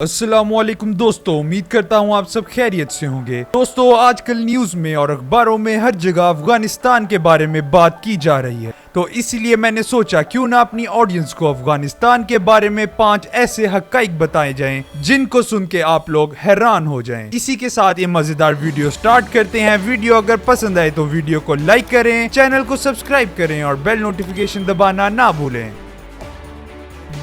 अस्सलाम वालेकुम दोस्तों, उम्मीद करता हूँ आप सब खैरियत से होंगे। दोस्तों, आजकल न्यूज़ में और अखबारों में हर जगह अफगानिस्तान के बारे में बात की जा रही है, तो इसीलिए मैंने सोचा क्यों ना अपनी ऑडियंस को अफगानिस्तान के बारे में 5 ऐसे हक़ाइक़ बताए जाएं जिनको सुन के आप लोग हैरान हो जाएं। इसी के साथ ये मजेदार वीडियो स्टार्ट करते हैं। वीडियो अगर पसंद आए तो वीडियो को लाइक करें, चैनल को सब्सक्राइब करें और बेल नोटिफिकेशन दबाना ना भूलें।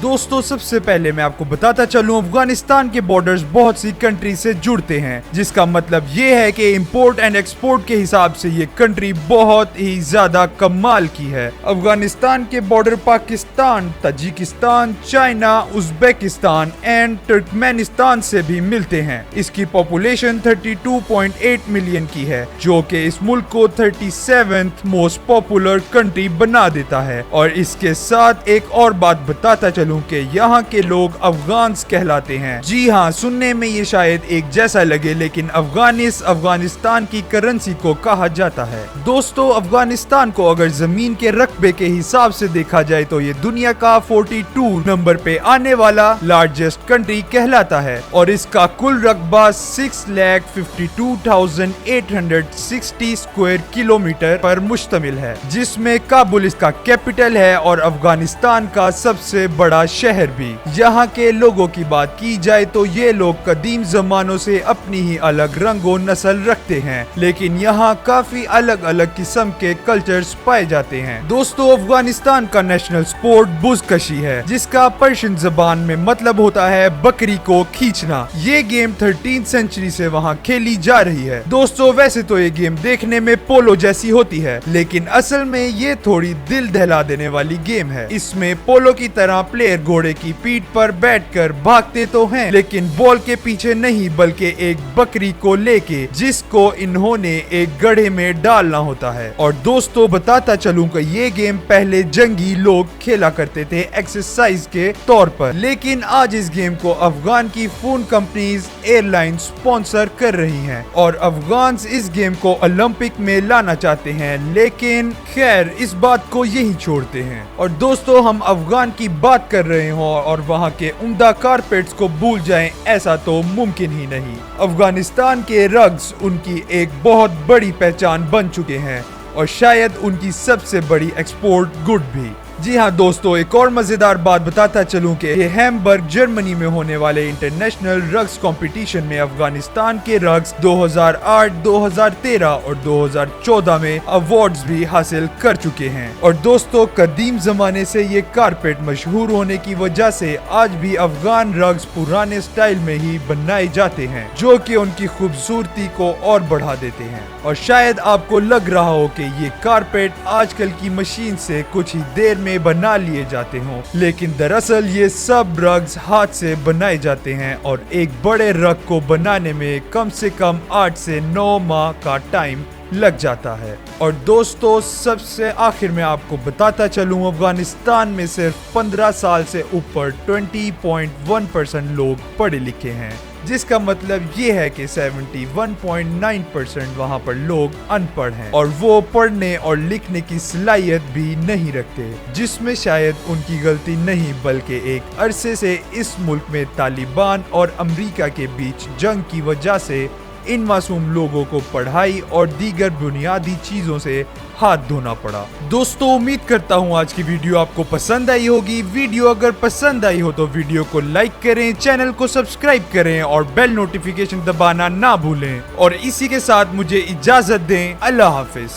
दोस्तों, सबसे पहले मैं आपको बताता चलूं, अफगानिस्तान के बॉर्डर्स बहुत सी कंट्री से जुड़ते हैं, जिसका मतलब ये है कि इंपोर्ट एंड एक्सपोर्ट के हिसाब से ये कंट्री बहुत ही ज्यादा कमाल की है। अफगानिस्तान के border Pakistan, Tajikistan, China, Uzbekistan and Turkmenistan से भी मिलते हैं। इसकी पॉपुलेशन 32.8 मिलियन की है, जो कि इस मुल्क को 37th मोस्ट पॉपुलर कंट्री बना देता है। और इसके साथ एक और बात बताता चलूं कि यहाँ के लोग अफगान्स कहलाते हैं। जी हाँ, सुनने में ये शायद एक जैसा लगे, लेकिन अफगानिस्तान की करेंसी को कहा जाता है। दोस्तों, अफगानिस्तान को अगर जमीन के रकबे के हिसाब से देखा जाए तो ये दुनिया का 42 नंबर पे आने वाला लार्जेस्ट कंट्री कहलाता है और इसका कुल रकबा 6,52,860 स्क्वायर किलोमीटर पर मुश्तमिल है, जिसमें काबुल इसका कैपिटल है और अफगानिस्तान का सबसे बड़ा शहर भी। यहाँ के लोगों की बात की जाए तो ये लोग कदीम जमानों से अपनी ही अलग रंगो नस्ल रखते हैं, लेकिन यहाँ काफी अलग अलग किस्म के कल्चर्स पाए जाते हैं। दोस्तों, अफगानिस्तान का नेशनल स्पोर्ट बुज़कशी है, जिसका पर्शियन जबान में मतलब होता है बकरी को खींचना। ये गेम 13th सेंचुरी से वहाँ खेली जा रही है। दोस्तों, वैसे तो ये गेम देखने में पोलो जैसी होती है, लेकिन असल में ये थोड़ी दिल दहला देने वाली गेम है। इसमें पोलो की तरह प्लेयर घोड़े की पीठ पर बैठकर भागते तो हैं, लेकिन बॉल के पीछे नहीं बल्कि एक बकरी को लेके, जिसको इन्होंने एक गड्ढे में डालना होता है। और दोस्तों, बताता चलूं कि ये गेम पहले जंगी लोग खेला करते थे एक्सरसाइज के तौर पर, लेकिन आज इस गेम को अफगान की फोन कंपनीज, एयरलाइन स्पॉन्सर कर रही हैं और अफगान्स इस गेम को ओलंपिक में लाना चाहते हैं, लेकिन खैर इस बात को यही छोड़ते हैं। और दोस्तों, हम अफगान की बात कर रहे हो और वहाँ के उम्दा कारपेट्स को भूल जाएं, ऐसा तो मुमकिन ही नहीं। अफगानिस्तान के रग्स उनकी एक बहुत बड़ी पहचान बन चुके हैं और शायद उनकी सबसे बड़ी एक्सपोर्ट गुड भी। जी हाँ दोस्तों, एक और मजेदार बात बताता चलूं कि ये हैम्बर्ग जर्मनी में होने वाले इंटरनेशनल रग्स कंपटीशन में अफगानिस्तान के रग्स 2008, 2013 और 2014 में अवार्ड्स भी हासिल कर चुके हैं। और दोस्तों, कदीम जमाने से ये कारपेट मशहूर होने की वजह से आज भी अफगान रग्स पुराने स्टाइल में ही बनाए जाते हैं, जो कि उनकी खूबसूरती को और बढ़ा देते हैं। और शायद आपको लग रहा हो कि ये कारपेट आजकल की मशीन से कुछ ही देर में बना लिए जाते हों, लेकिन दरअसल ये सब रग्स हाथ से बनाए जाते हैं और एक बड़े रग को बनाने में कम से कम 8 से 9 माह का टाइम लग जाता है। और दोस्तों, सबसे आखिर में आपको बताता चलूं, अफगानिस्तान में सिर्फ 15 साल से ऊपर 20.1% लोग पढ़े लिखे हैं, जिसका मतलब ये है कि 71.9% वहाँ पर लोग अनपढ़ हैं और वो पढ़ने और लिखने की सलाहियत भी नहीं रखते, जिसमें शायद उनकी गलती नहीं बल्कि एक अरसे से इस मुल्क में तालिबान और अमेरिका के बीच जंग की वजह से इन मासूम लोगों को पढ़ाई और दीगर बुनियादी चीजों से हाथ धोना पड़ा। दोस्तों, उम्मीद करता हूँ आज की वीडियो आपको पसंद आई होगी। वीडियो अगर पसंद आई हो तो वीडियो को लाइक करें, चैनल को सब्सक्राइब करें और बेल नोटिफिकेशन दबाना ना भूलें। और इसी के साथ मुझे इजाजत दें। अल्लाह हाफिज।